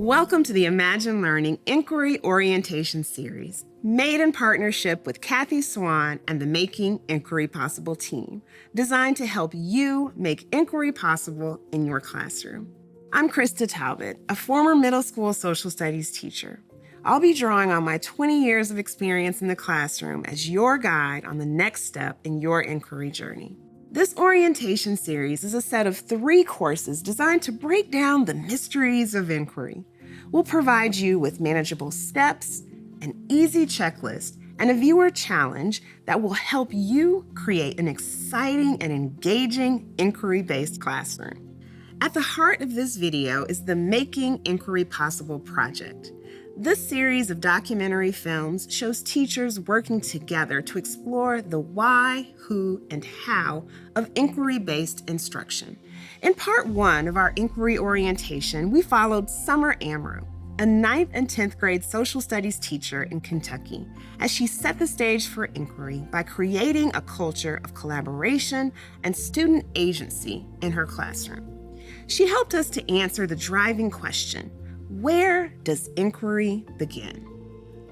Welcome to the Imagine Learning Inquiry Orientation Series, made in partnership with Kathy Swan and the Making Inquiry Possible team, designed to help you make inquiry possible in your classroom. I'm Krista Talbot, a former middle school social studies teacher. I'll be drawing on my 20 years of experience in the classroom as your guide on the next step in your inquiry journey. This orientation series is a set of 3 courses designed to break down the mysteries of inquiry. We'll provide you with manageable steps, an easy checklist, and a viewer challenge that will help you create an exciting and engaging inquiry-based classroom. At the heart of this video is the Making Inquiry Possible project. This series of documentary films shows teachers working together to explore the why, who, and how of inquiry-based instruction. In part 1 of our inquiry orientation, we followed Summer Amro, a 9th and 10th grade social studies teacher in Kentucky, as she set the stage for inquiry by creating a culture of collaboration and student agency in her classroom. She helped us to answer the driving question: where does inquiry begin?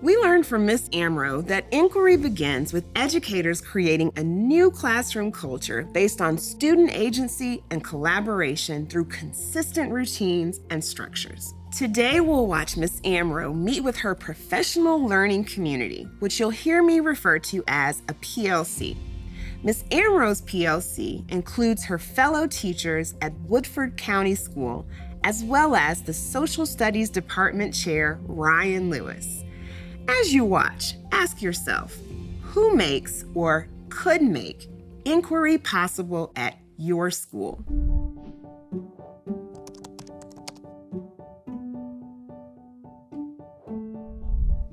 We learned from Ms. Amro that inquiry begins with educators creating a new classroom culture based on student agency and collaboration through consistent routines and structures. Today, we'll watch Ms. Amro meet with her professional learning community, which you'll hear me refer to as a PLC. Ms. Amro's PLC includes her fellow teachers at Woodford County School, as well as the Social Studies Department Chair, Ryan Lewis. As you watch, ask yourself, who makes or could make inquiry possible at your school?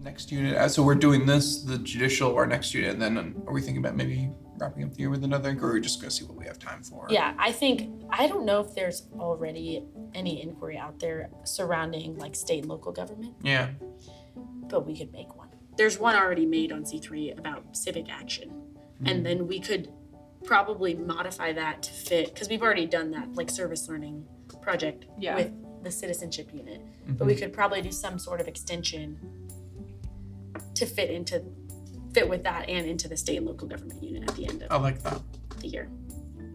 Next unit, so we're doing this, the judicial, our next unit, and then are we thinking about maybe wrapping up the year with another, or are we just gonna see what we have time for? Yeah, I don't know if there's already any inquiry out there surrounding like state and local government. Yeah. But we could make one. There's one already made on C3 about civic action. And then we could probably modify that to fit, because we've already done that like service learning project with the citizenship unit. But we could probably do some sort of extension to fit with that and into the state and local government unit at the end I of like that. the year.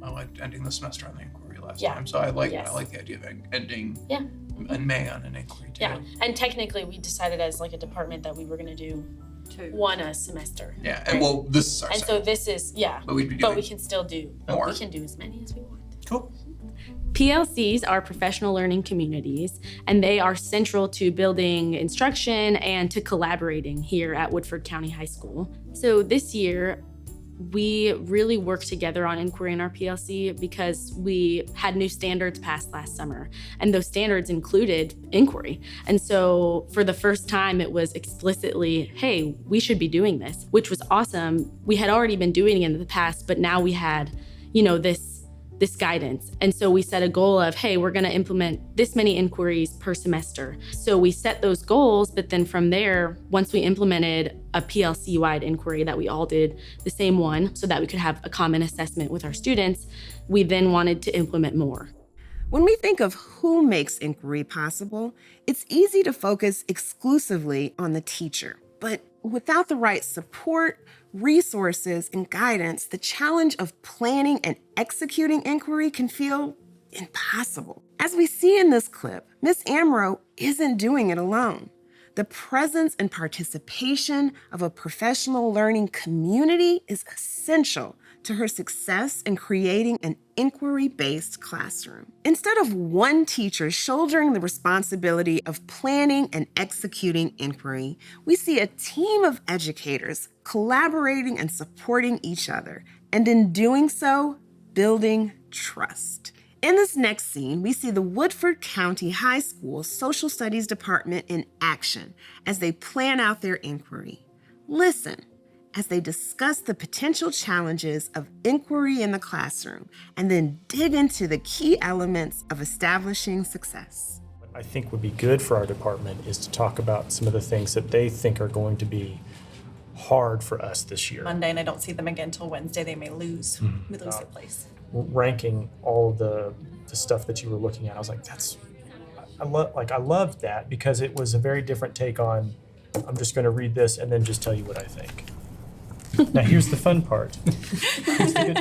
I liked ending the semester on the inquiry last Yeah. time, so I like Yes. the idea of ending Yeah. in May on an inquiry too. Yeah, and technically we decided as like a department that we were gonna do one a semester. Yeah, and well, this is our And second, so this is, but we'd be but doing we can still do, more. we can do as many as we want. Cool. PLCs are professional learning communities, and they are central to building instruction and to collaborating here at Woodford County High School. So this year, we really worked together on inquiry in our PLC because we had new standards passed last summer, and those standards included inquiry. And so for the first time, it was explicitly, hey, we should be doing this, which was awesome. We had already been doing it in the past, but now we had, this guidance. And so we set a goal of, hey, we're gonna implement this many inquiries per semester. So we set those goals, but then from there, once we implemented a PLC-wide inquiry that we all did the same one so that we could have a common assessment with our students, we then wanted to implement more. When we think of who makes inquiry possible, it's easy to focus exclusively on the teacher. But without the right support, resources, and guidance, the challenge of planning and executing inquiry can feel impossible. As we see in this clip, Ms. Amro isn't doing it alone. The presence and participation of a professional learning community is essential to her success in creating an inquiry-based classroom. Instead of one teacher shouldering the responsibility of planning and executing inquiry, we see a team of educators collaborating and supporting each other, and in doing so, building trust. In this next scene, we see the Woodford County High School Social Studies Department in action as they plan out their inquiry. Listen as they discuss the potential challenges of inquiry in the classroom, and then dig into the key elements of establishing success. What I think would be good for our department is to talk about some of the things that they think are going to be hard for us this year. Monday, and I don't see them again until Wednesday. They may lose their place. Ranking all of the stuff that you were looking at, I was like, I loved that because it was a very different take on, I'm just going to read this and then just tell you what I think. Now here's the fun part.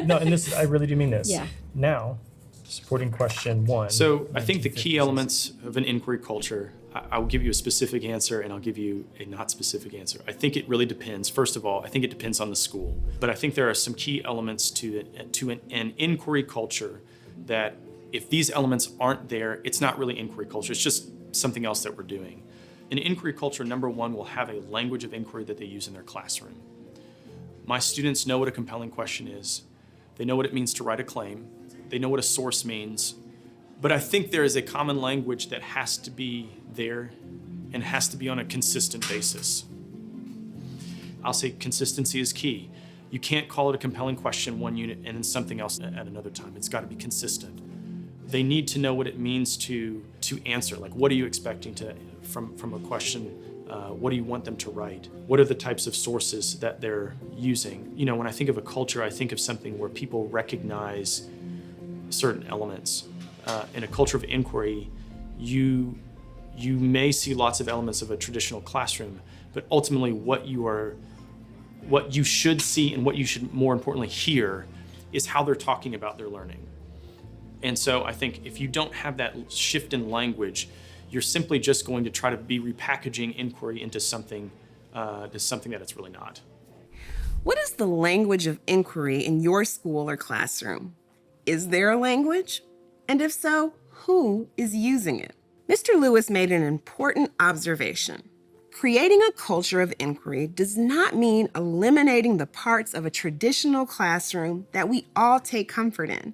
No, and this, I really do mean this. Yeah. Now, supporting question 1. So I think the key elements of an inquiry culture, I'll give you a specific answer and I'll give you a not specific answer. I think it really depends. First of all, I think it depends on the school. But I think there are some key elements to an inquiry culture that if these elements aren't there, it's not really inquiry culture. It's just something else that we're doing. An inquiry culture, number one, will have a language of inquiry that they use in their classroom. My students know what a compelling question is. They know what it means to write a claim. They know what a source means. But I think there is a common language that has to be there and has to be on a consistent basis. I'll say consistency is key. You can't call it a compelling question one unit and then something else at another time. It's got to be consistent. They need to know what it means to answer. Like, what are you expecting from a question? What do you want them to write? What are the types of sources that they're using? You know, when I think of a culture, I think of something where people recognize certain elements. In a culture of inquiry, you may see lots of elements of a traditional classroom, but ultimately what you should see and what you should more importantly hear is how they're talking about their learning. And so I think if you don't have that shift in language, you're simply just going to try to be repackaging inquiry into something that it's really not. What is the language of inquiry in your school or classroom? Is there a language? And if so, who is using it? Mr. Lewis made an important observation. Creating a culture of inquiry does not mean eliminating the parts of a traditional classroom that we all take comfort in.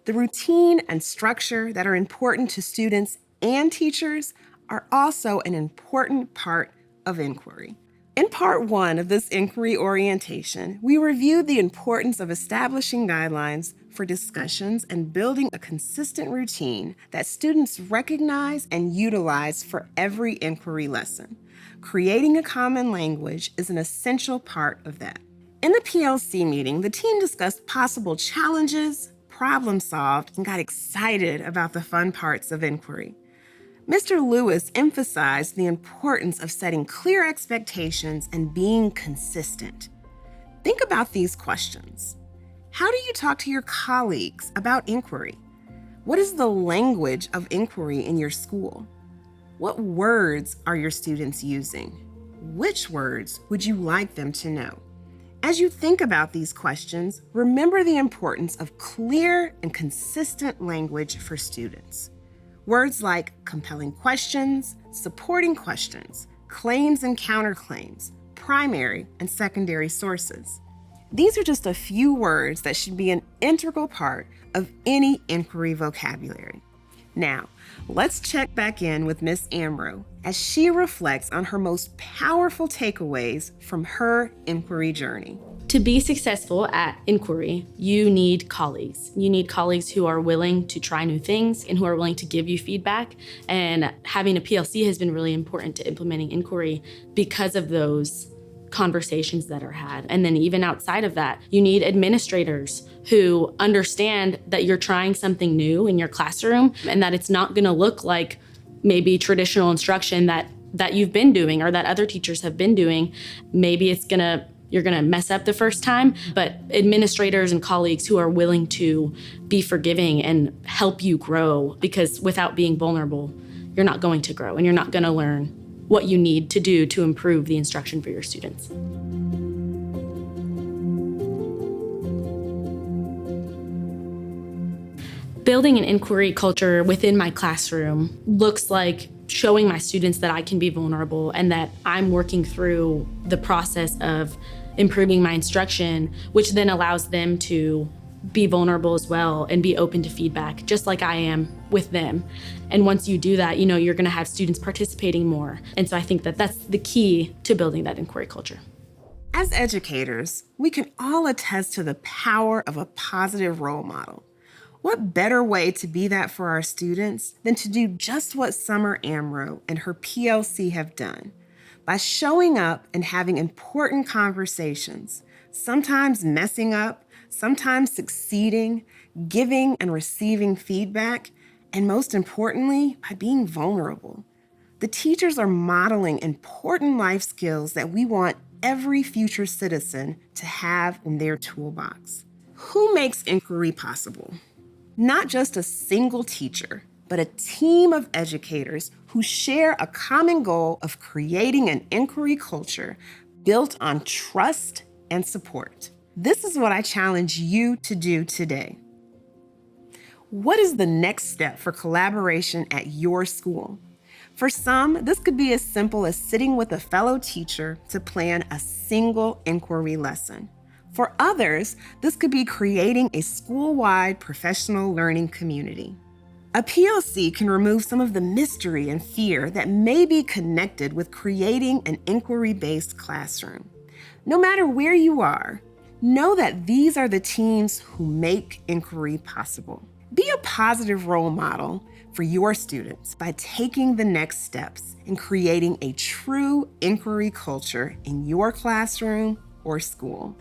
The routine and structure that are important to students and teachers are also an important part of inquiry. In part 1 of this inquiry orientation, we reviewed the importance of establishing guidelines for discussions and building a consistent routine that students recognize and utilize for every inquiry lesson. Creating a common language is an essential part of that. In the PLC meeting, the team discussed possible challenges, problem solved, and got excited about the fun parts of inquiry. Mr. Lewis emphasized the importance of setting clear expectations and being consistent. Think about these questions. How do you talk to your colleagues about inquiry? What is the language of inquiry in your school? What words are your students using? Which words would you like them to know? As you think about these questions, remember the importance of clear and consistent language for students. Words like compelling questions, supporting questions, claims and counterclaims, primary and secondary sources. These are just a few words that should be an integral part of any inquiry vocabulary. Now, let's check back in with Ms. Amro as she reflects on her most powerful takeaways from her inquiry journey. To be successful at inquiry, you need colleagues. You need colleagues who are willing to try new things and who are willing to give you feedback. And having a PLC has been really important to implementing inquiry because of those conversations that are had. And then even outside of that, you need administrators who understand that you're trying something new in your classroom and that it's not going to look like maybe traditional instruction that you've been doing or that other teachers have been doing. Maybe you're gonna mess up the first time, but administrators and colleagues who are willing to be forgiving and help you grow, because without being vulnerable, you're not going to grow and you're not gonna learn what you need to do to improve the instruction for your students. Building an inquiry culture within my classroom looks like showing my students that I can be vulnerable and that I'm working through the process of improving my instruction, which then allows them to be vulnerable as well and be open to feedback, just like I am with them. And once you do that, you're gonna have students participating more. And so I think that that's the key to building that inquiry culture. As educators, we can all attest to the power of a positive role model. What better way to be that for our students than to do just what Summer Amro and her PLC have done? By showing up and having important conversations, sometimes messing up, sometimes succeeding, giving and receiving feedback, and most importantly, by being vulnerable. The teachers are modeling important life skills that we want every future citizen to have in their toolbox. Who makes inquiry possible? Not just a single teacher, but a team of educators who share a common goal of creating an inquiry culture built on trust and support. This is what I challenge you to do today. What is the next step for collaboration at your school? For some, this could be as simple as sitting with a fellow teacher to plan a single inquiry lesson. For others, this could be creating a school-wide professional learning community. A PLC can remove some of the mystery and fear that may be connected with creating an inquiry-based classroom. No matter where you are, know that these are the teams who make inquiry possible. Be a positive role model for your students by taking the next steps in creating a true inquiry culture in your classroom or school.